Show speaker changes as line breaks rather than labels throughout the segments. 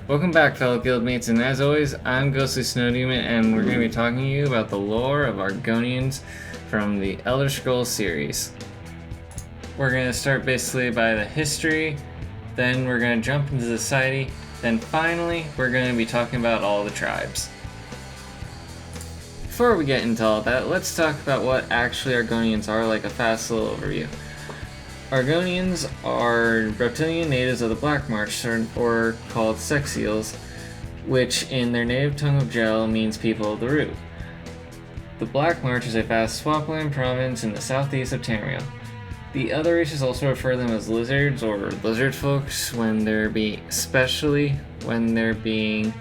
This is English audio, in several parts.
Welcome back, fellow guildmates, and as always, I'm Ghostly Snowdemon, and we're going to be talking to you about the lore of Argonians from the Elder Scrolls series. We're going to start basically by the history, then we're going to jump into society, then finally, we're going to be talking about all the tribes. Before we get into all that, let's talk about what actually Argonians are, like a fast little overview. Argonians are reptilian natives of the Black Marsh, or called Saxhleel, which in their native tongue of Gel means people of the root. The Black Marsh is a vast swampland province in the southeast of Tamriel. The other races also refer to them as lizards or lizard folks especially when they're being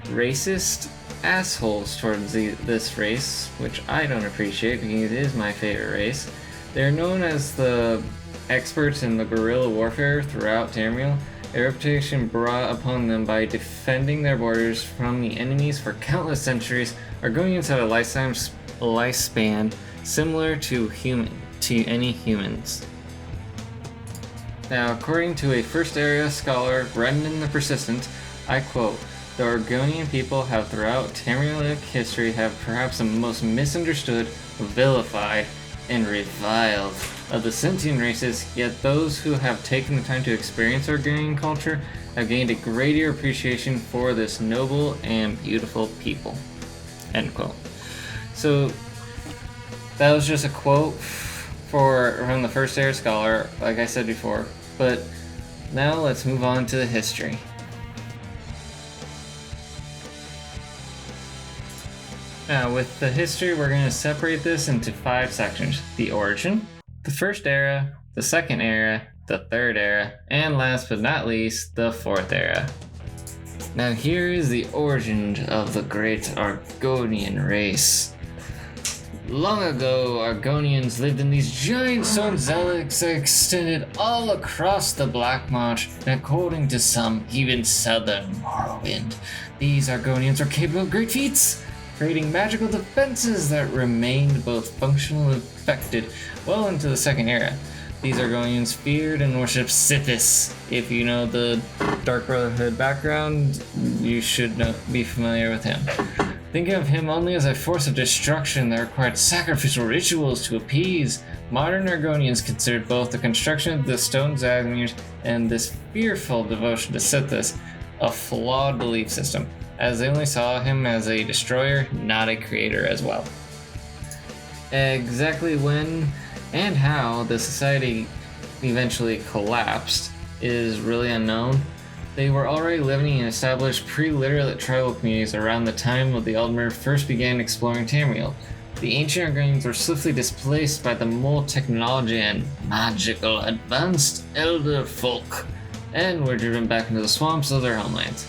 racist assholes towards this race, which I don't appreciate because it is my favorite race. They're known as the experts in the guerrilla warfare throughout Tamriel, a reputation brought upon them by defending their borders from the enemies for countless centuries. Argonians have a lifespan similar to any humans. Now, according to a First Area scholar, Brendan the Persistent, I quote, "The Argonian people have throughout Tamrielic history have perhaps the most misunderstood, vilified, and reviled of the sentient races, yet those who have taken the time to experience Argonian culture have gained a greater appreciation for this noble and beautiful people." End quote. So that was just a quote from the First Air Scholar, like I said before, but now let's move on to the history. Now, with the history, we're going to separate this into 5 sections: the origin, the first era, the second era, the third era, and last but not least, the fourth era. Now, here is the origin of the great Argonian race. Long ago, Argonians lived in these giant stone zealots that extended all across the Black Marsh, and according to some, even southern Morrowind. These Argonians were capable of great feats, creating magical defenses that remained both functional and effective well into the second era. These Argonians feared and worshipped Sithis. If you know the Dark Brotherhood background, you should be familiar with him. Think of him only as a force of destruction that required sacrificial rituals to appease. Modern Argonians considered both the construction of the stone Zagmirs and this fearful devotion to Sithis a flawed belief system, as they only saw him as a destroyer, not a creator as well. Exactly when and how the society eventually collapsed is really unknown. They were already living in established pre-literate tribal communities around the time of the Aldmer first began exploring Tamriel. The ancient Argonians were swiftly displaced by the more technology and magical advanced elder folk, and were driven back into the swamps of their homelands.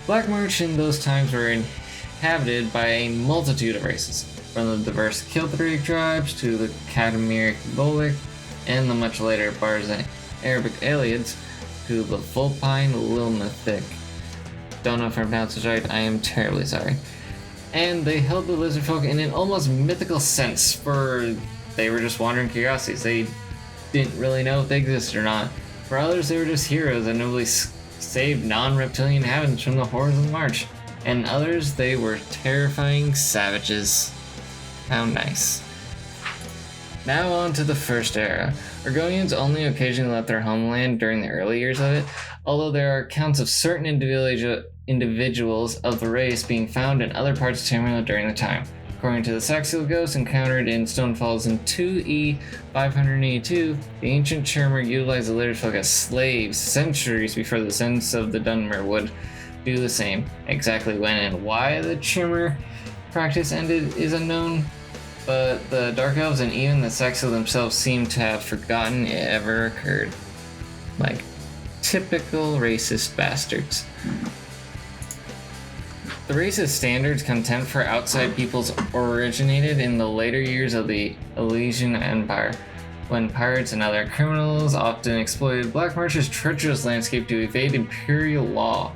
Black Marsh in those times were inhabited by a multitude of races, from the diverse Kilthric tribes to the Cadmeric Bolik and the much later Barzan Arabic Aliads to the Vulpine Lilmithic. Don't know if I pronounced it right, I am terribly sorry. And they held the lizard folk in an almost mythical sense, for they were just wandering curiosities. They didn't really know if they existed or not. For others, they were just heroes that nobly saved non-reptilian inhabitants from the horrors of the march. And others, they were terrifying savages. How nice. Now on to the first era. Argonians only occasionally left their homeland during the early years of it, although there are accounts of certain individuals of the race being found in other parts of Tamriel during the time. According to the Saxhleel ghost encountered in Stonefalls in 2E 582, the ancient Churmer utilized the lizard folk as slaves centuries before the descendants of the Dunmer would do the same. Exactly when and why the Churmer practice ended is unknown, but the Dark Elves and even the Saxhleel themselves seem to have forgotten it ever occurred. Like typical racist bastards. The race's standards contempt for outside peoples originated in the later years of the Elysian Empire, when pirates and other criminals often exploited Black Marsh's treacherous landscape to evade imperial law.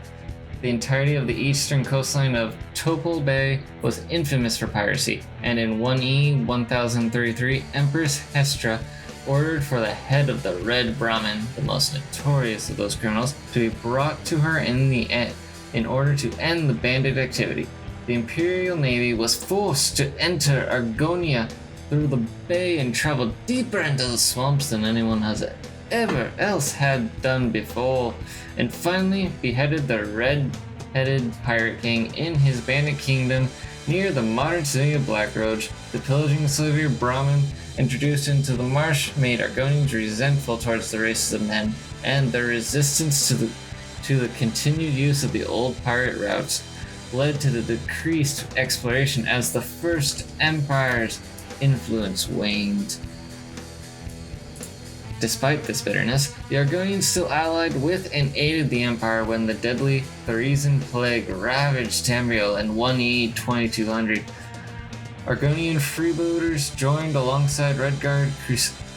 The entirety of the eastern coastline of Topol Bay was infamous for piracy, and in 1E 1033, Empress Hestra ordered for the head of the Red Brahmin, the most notorious of those criminals, to be brought to her in order to end the bandit activity. The Imperial Navy was forced to enter Argonia through the bay and travel deeper into the swamps than anyone has ever else had done before, and finally beheaded the red-headed pirate king in his bandit kingdom near the modern city of Blackroach. The pillaging slavery of Brahmin introduced into the marsh made Argonians resentful towards the races of men, and their resistance to the continued use of the old pirate routes led to the decreased exploration as the First Empire's influence waned. Despite this bitterness, the Argonians still allied with and aided the Empire when the deadly Thracian plague ravaged Tamriel in 1E 2200. Argonian freebooters joined alongside Redguard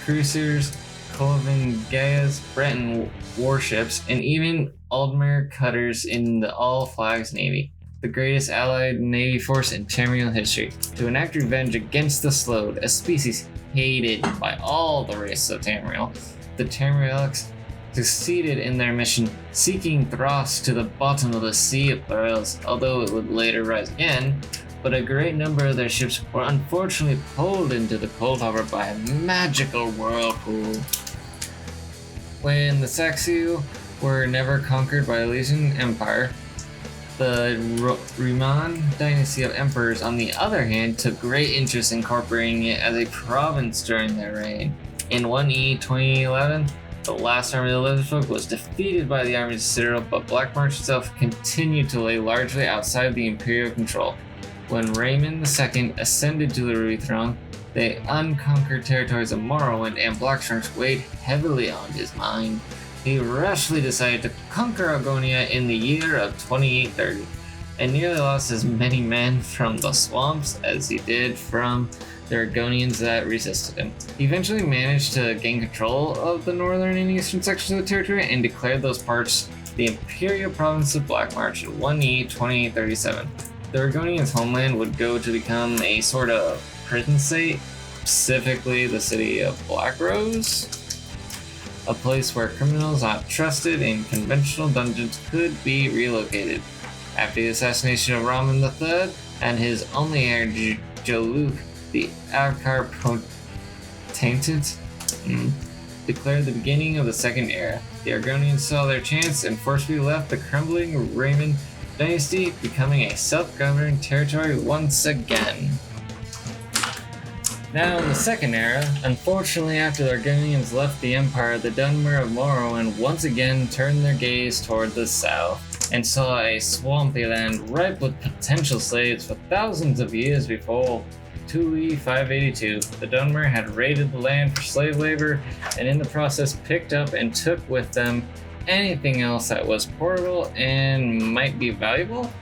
cruisers, Colvin-Gaia's Breton warships, and even Aldmere cutters in the All Flags Navy, the greatest allied navy force in Tamriel history, to enact revenge against the Slode, a species hated by all the races of Tamriel. The Tamrielics succeeded in their mission, seeking Thras to the bottom of the Sea of Perils, although it would later rise again, but a great number of their ships were unfortunately pulled into the cold harbor by a magical whirlpool. When the Saxhleel were never conquered by the Elysian Empire, the Riemann dynasty of emperors, on the other hand, took great interest in incorporating it as a province during their reign. In 1E 2011, the last army of the Lizardfolk was defeated by the armies of Citadel, but Black Marsh itself continued to lay largely outside the imperial control. When Raymond II ascended to the Ruby throne, the unconquered territories of Morrowind and Blackstrunks weighed heavily on his mind. He rashly decided to conquer Argonia in the year of 2830, and nearly lost as many men from the swamps as he did from the Argonians that resisted him. He eventually managed to gain control of the northern and eastern sections of the territory and declared those parts the Imperial Province of Black Marsh in 1E 2837. The Argonians' homeland would go to become a sort of prison state, specifically the city of Blackrose, a place where criminals not trusted in conventional dungeons could be relocated. After the assassination of Raman III and his only heir Jaluk, the Akar Potentate declared the beginning of the Second Era. The Argonians saw their chance and forcibly left the crumbling Raymond dynasty, becoming a self-governing territory once again. Now in the Second Era, unfortunately after the Argonians left the Empire, the Dunmer of Morrowind once again turned their gaze toward the south, and saw a swampy land ripe with potential slaves for thousands of years before 2E 582. The Dunmer had raided the land for slave labor, and in the process picked up and took with them anything else that was portable and might be valuable,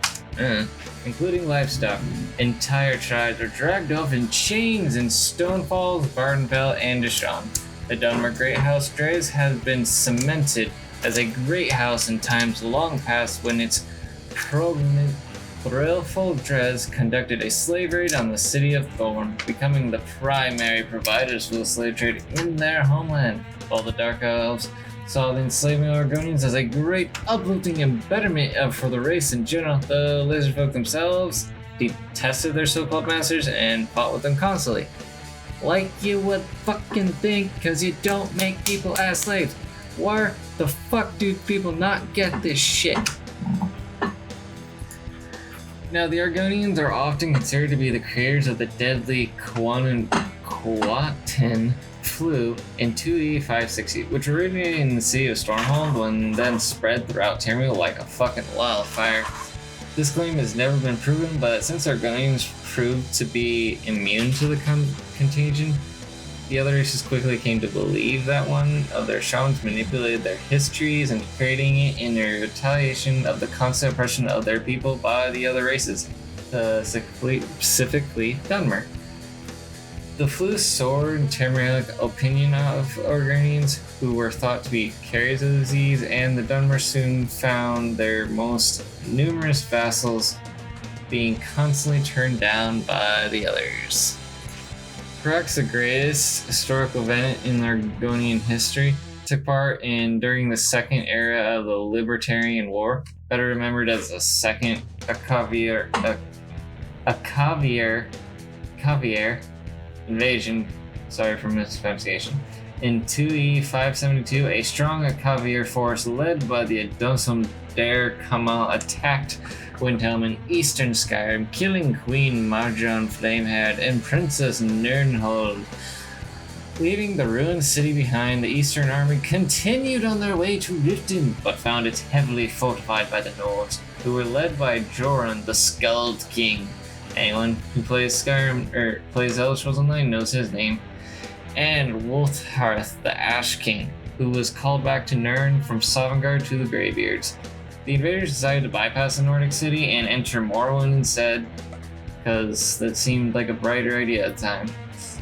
including livestock. Entire tribes were dragged off in chains in Stonefalls, Vardenfell, and Dishon. The Dunmer Great House Dres has been cemented as a great house in times long past when its Thrillful Dres conducted a slave raid on the city of Thorn, becoming the primary providers for the slave trade in their homeland, while the Dark Elves saw the enslavement of Argonians as a great uplifting and betterment for the race in general. The Lizardfolk themselves detested their so-called masters and fought with them constantly. Like you would fucking think, cause you don't make people as slaves. Why the fuck do people not get this shit? Now, the Argonians are often considered to be the creators of the deadly Quatan flu in 2E 560, which originated in the city of Stormhold and then spread throughout Tamriel like a fucking wildfire. This claim has never been proven, but since Argonians proved to be immune to the contagion, the other races quickly came to believe that one of their shamans manipulated their histories and creating it in a retaliation of the constant oppression of their people by the other races, specifically Dunmer. The flu soared Tamrielic opinion of Argonians, who were thought to be carriers of the disease, and the Dunmer soon found their most numerous vassals being constantly turned down by the others. Perhaps the greatest historical event in Argonian history took part during the second era of the Libertarian War, better remembered as the Second Caviar invasion. Sorry for mispronunciation. In 2E 572, a strong Akavier force led by the Adosum Dare Kamal attacked Windhelm in eastern Skyrim, killing Queen Marjon Flamehead and Princess Nirnhold. Leaving the ruined city behind, the Eastern Army continued on their way to Riften, but found it heavily fortified by the Nords, who were led by Joran, the Skald King. Anyone who plays Skyrim or plays Elder Scrolls Online knows his name. And Wolfharth, the Ash King, who was called back to Nirn from Sovngarde to the Greybeards. The invaders decided to bypass the Nordic city and enter Morrowind instead, because that seemed like a brighter idea at the time,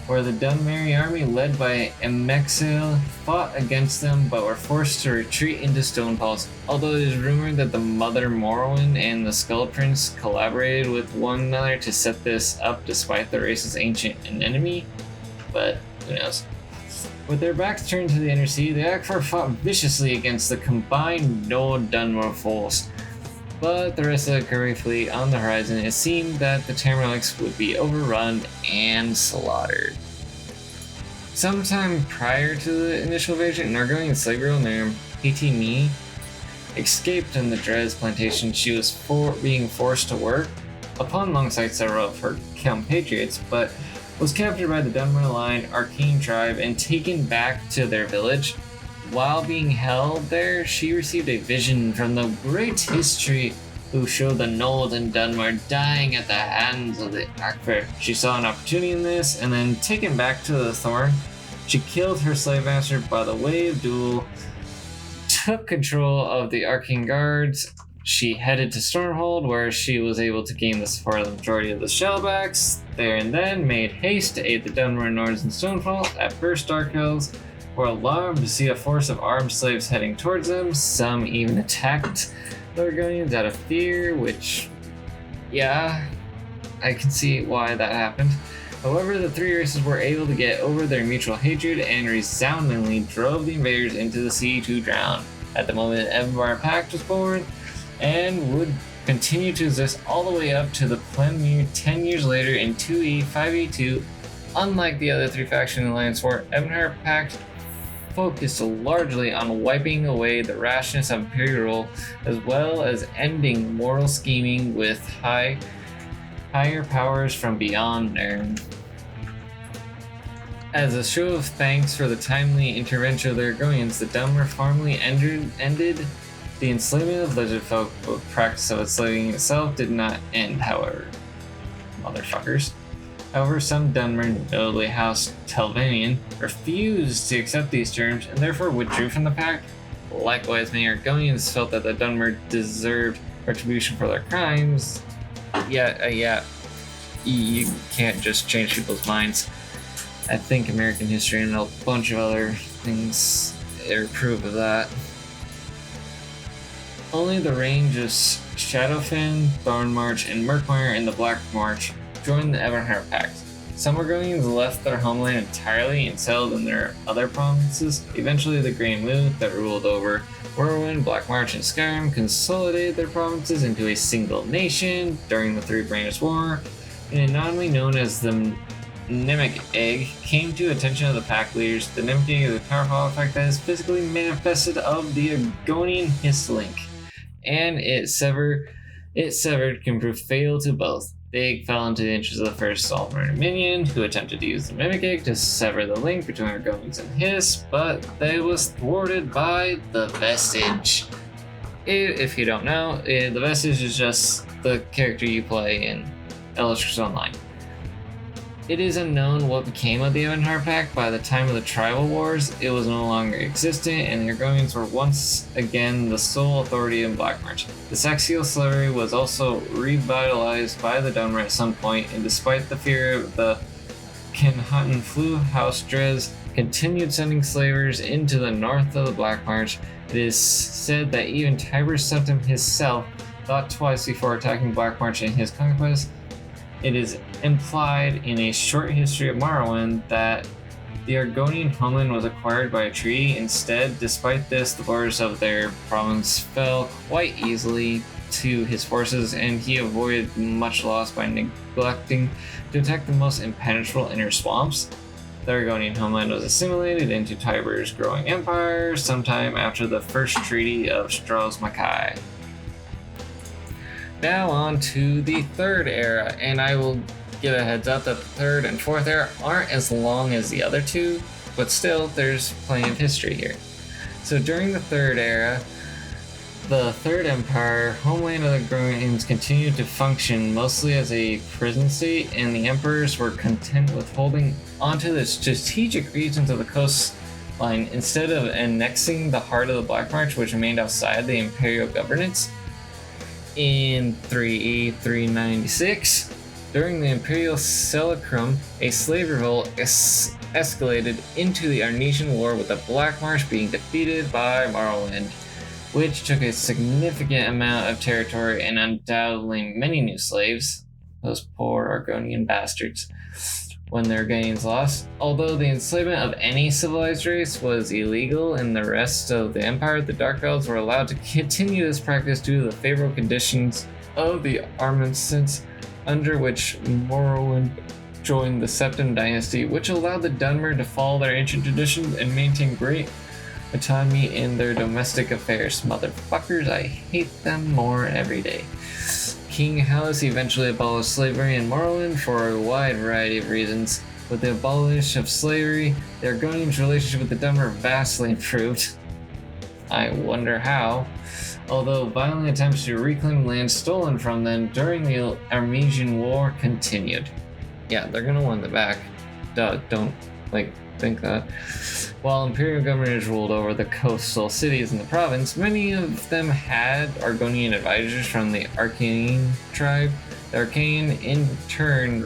where the Dunmerry army led by Emexil fought against them but were forced to retreat into Stonefalls, although it is rumored that the Mother Morrowind and the Skull Prince collaborated with one another to set this up despite the race's ancient enemy, but who knows. With their backs turned to the inner sea, the Akvar fought viciously against the combined Nord-Dunmer force, but the rest of the Curry fleet on the horizon, it seemed that the Tamrielics would be overrun and slaughtered. Sometime prior to the initial invasion, an Argonian slave girl named Pt. escaped on the Drez plantation she was being forced to work upon alongside several of her compatriots, but was captured by the Dunmer Line Arcane tribe and taken back to their village. While being held there, she received a vision from the great history who showed the Nold and Dunmer dying at the hands of the Akvar. She saw an opportunity in this, and then taken back to the Thorn, she killed her slave master by the way of duel, took control of the Arcane Guards. She headed to Stormhold, where she was able to gain the support of the majority of the Shellbacks. There and then made haste to aid the Dunmer Nords in Stonefall. At first, Dark Elves were alarmed to see a force of armed slaves heading towards them. Some even attacked the Argonians out of fear, which, yeah, I can see why that happened. However, the three races were able to get over their mutual hatred and resoundingly drove the invaders into the sea to drown. At the moment, the Empire Pact was born, and would continue to exist all the way up to the Plenmere 10 years later in 2E 582. Unlike the other three factions in the Alliance War, Empire Pact focused largely on wiping away the rashness of Imperial rule, as well as ending mortal scheming with higher powers from beyond Nirn. As a show of thanks for the timely intervention of the Argonians, the Dunmer formally ended the enslavement of lizard folk, but the practice of enslaving itself did not end, however. Motherfuckers. However, some Dunmer, notably House Telvanian, refused to accept these terms and therefore withdrew from the pact. Likewise, many Argonians felt that the Dunmer deserved retribution for their crimes. Yeah, you can't just change people's minds. I think American history and a bunch of other things are proof of that. Only the range of Shadowfen, Thornmarch, and Murkmire in the Black Marsh joined the Everheart Pact. Some Argonians left their homeland entirely and settled in their other provinces. Eventually, the Grey Mood that ruled over Morrowind, Black Marsh, and Skyrim consolidated their provinces into a single nation during the Three Branches War. An anomaly known as the Mnemic Egg came to attention of the pack leaders. The Mnemic Egg is a powerful effect that is physically manifested of the Argonian Hist link, and it severed can prove fatal to both. The egg fell into the interest of the first Solomon minion, who attempted to use the Mimic Egg to sever the link between Argonians and Hist, but they was thwarted by the Vestige. If you don't know, the Vestige is just the character you play in Elder Scrolls Online. It is unknown what became of the Everheart Pact. By the time of the Tribal Wars, it was no longer existent, and the Argonians were once again the sole authority in Black Marsh. The Saxhleel slavery was also revitalized by the Dunmer at some point, and despite the fear of the Kenhutton Flu, House Drez continued sending slavers into the north of the Black Marsh. It is said that even Tiber Septim himself thought twice before attacking Black Marsh in his conquest. It is implied in a short history of Morrowind that the Argonian homeland was acquired by a treaty. Instead, despite this, the borders of their province fell quite easily to his forces, and he avoided much loss by neglecting to attack the most impenetrable inner swamps. The Argonian homeland was assimilated into Tiber's growing empire sometime after the First Treaty of Stros-Makai. Now on to the Third Era, and I will give a heads up that the Third and Fourth Era aren't as long as the other two, but still, there's plenty of history here. So during the Third Era, the Third Empire, homeland of the Argonians continued to function mostly as a prison state, and the emperors were content with holding onto the strategic regions of the coastline instead of annexing the heart of the Black Marsh, which remained outside the imperial governance. In 3E 396, during the Imperial Selachrum, a slave revolt escalated into the Arnesian War, with the Black Marsh being defeated by Morrowind, which took a significant amount of territory and undoubtedly many new slaves, those poor Argonian bastards, when the Argonians lost. Although the enslavement of any civilized race was illegal in the rest of the Empire, the Dark Elves were allowed to continue this practice due to the favorable conditions of the armistice under which Morrowind joined the Septim Dynasty, which allowed the Dunmer to follow their ancient traditions and maintain great autonomy in their domestic affairs. Motherfuckers, I hate them more every day. King Hallis eventually abolished slavery in Morrowind for a wide variety of reasons. With the abolition of slavery, the Argonians' relationship with the Dunmer vastly improved. I wonder how. Although violent attempts to reclaim land stolen from them during the Armenian War continued. Yeah, they're gonna win it back. Don't think that. While imperial governors ruled over the coastal cities in the province, many of them had Argonian advisors from the Arcane tribe. The Arcane, in turn,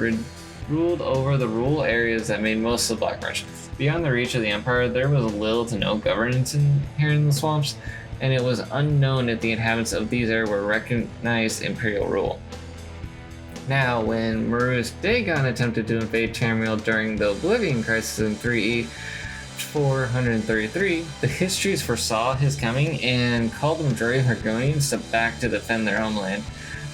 ruled over the rural areas that made most of the Black Marsh. Beyond the reach of the Empire, there was little to no governance here in the swamps, and it was unknown if the inhabitants of these areas were recognized imperial rule. Now, when Marus Dagon attempted to invade Tamriel during the Oblivion Crisis in 3E 433, the histories foresaw his coming and called the majority of Argonians back to defend their homeland.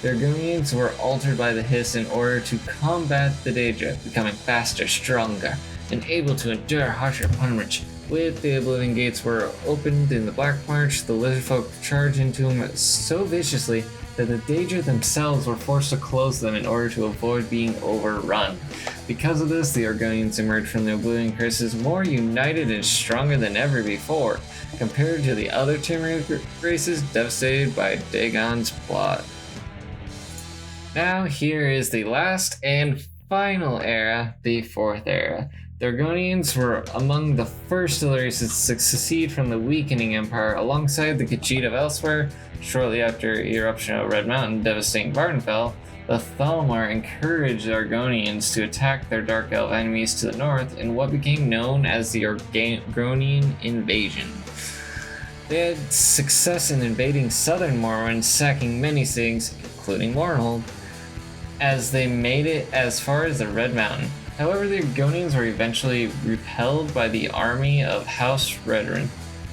The Argonians were altered by the Hist in order to combat the Daedra, becoming faster, stronger, and able to endure harsher punishment. With the Oblivion Gates were opened in the Black Marsh, the lizardfolk charged into them so viciously that the Daedra themselves were forced to close them in order to avoid being overrun. Because of this, the Argonians emerged from the Oblivion Crisis more united and stronger than ever before, compared to the other Tamriel races devastated by Dagon's plot. Now here is the last and final era, the Fourth Era. The Argonians were among the first of the races to succeed from the weakening empire, alongside the Khajiit of Elsewhere. Shortly after eruption of Red Mountain devastating Vardenfell, the Thalmor encouraged the Argonians to attack their Dark Elf enemies to the north in what became known as the Argonian Invasion. They had success in invading southern Morrowind, sacking many cities, including Mournhold, as they made it as far as the Red Mountain. However, the Argonians were eventually repelled by the army of House Redoran,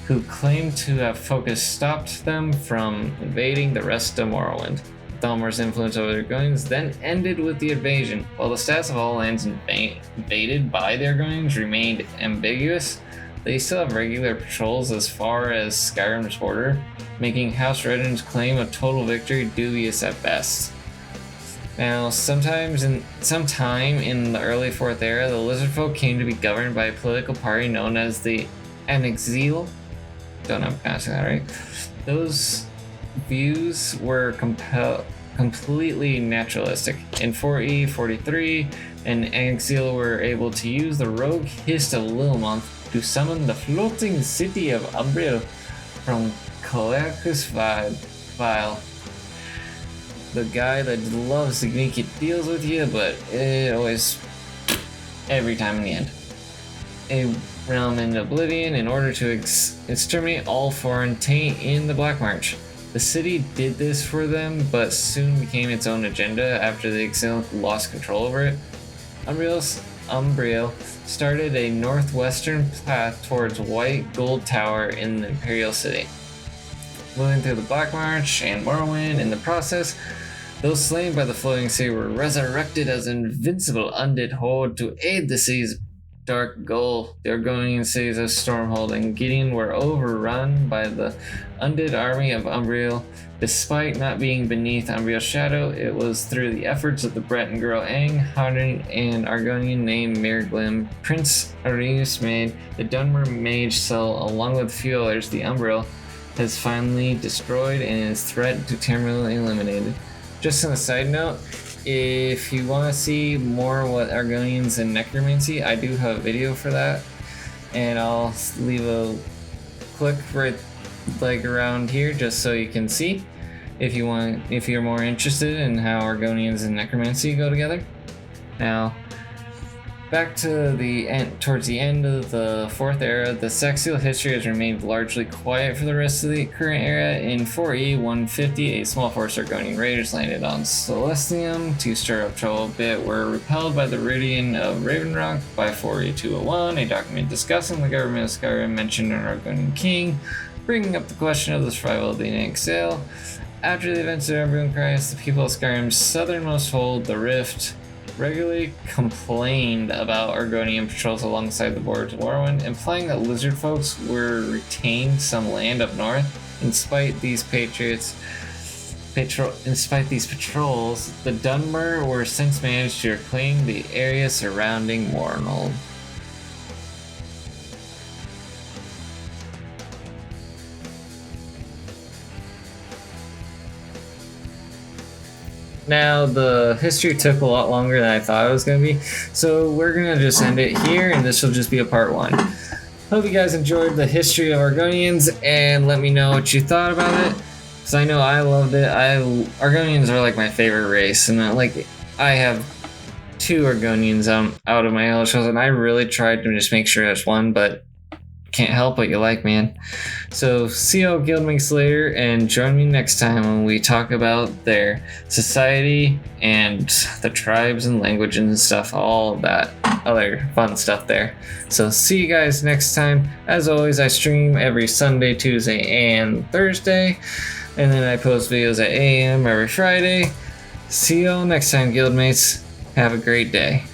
who claimed to have focus stopped them from invading the rest of Morrowind. Thalmor's influence over the Argonians then ended with the invasion. While the status of all lands invaded by the Argonians remained ambiguous, they still have regular patrols as far as Skyrim's border, making House Redoran's claim of total victory dubious at best. Now, sometime in the early Fourth Era, the Lizardfolk came to be governed by a political party known as the Enigmatic. Don't know if I'm pronouncing that right. Those views were completely naturalistic. In 4E 43, and Enigmatic were able to use the rogue Hist of Lilmonth to summon the floating city of Umbril from Calicus Vile. The guy that loves to make it deals with you, but it always, every time in the end. A realm in Oblivion in order to exterminate all foreign taint in the Black Marsh. The city did this for them, but soon became its own agenda after the Exilic lost control over it. Umbriel started a northwestern path towards White Gold Tower in the Imperial City, moving through the Black Marsh and Morrowind. In the process, those slain by the floating sea were resurrected as invincible undead horde to aid the sea's dark goal. The Argonian cities of Stormhold and Gideon were overrun by the undead army of Umbriel. Despite not being beneath Umbriel's shadow, it was through the efforts of the Breton girl Aang, and Argonian named Mirglim, Prince Arius made the Dunmer Mage Cell along with a few others the Umbriel has finally destroyed and its threat to Tamriel eliminated. Just on a side note, if you want to see more what Argonians and necromancy, I do have a video for that, and I'll leave a click right like around here just so you can see if you're more interested in how Argonians and necromancy go together. Now, back to the end, towards the end of the Fourth Era, the Saxhleel history has remained largely quiet for the rest of the current era. In 4E 150, a small force of Argonian raiders landed on Celestium to stir up trouble a bit, were repelled by the Ridian of Ravenrock. By 4E 201, a document discussing the government of Skyrim mentioned an Argonian king, bringing up the question of the survival of the exile. After the events of Embryon Crisis, the people of Skyrim's southernmost hold, the Rift, regularly complained about Argonian patrols alongside the border to Morrowind, implying that lizard folks were retained some land up north. Despite these patrols, the Dunmer were since managed to reclaim the area surrounding Mornold. Now, the history took a lot longer than I thought it was going to be, so we're going to just end it here, and this will just be a part 1. Hope you guys enjoyed the history of Argonians, and let me know what you thought about it, because I know I loved it. Argonians are like my favorite race, and I have 2 Argonians out of my Elder Scrolls, and I really tried to just make sure there's one, but can't help what you like, man. So see you all guildmates later, and join me next time when we talk about their society and the tribes and language and stuff, all that other fun stuff there. So see you guys next time. As always, I stream every Sunday, Tuesday, and Thursday, and then I post videos at 8 a.m. every Friday. See you all next time, guildmates. Have a great day.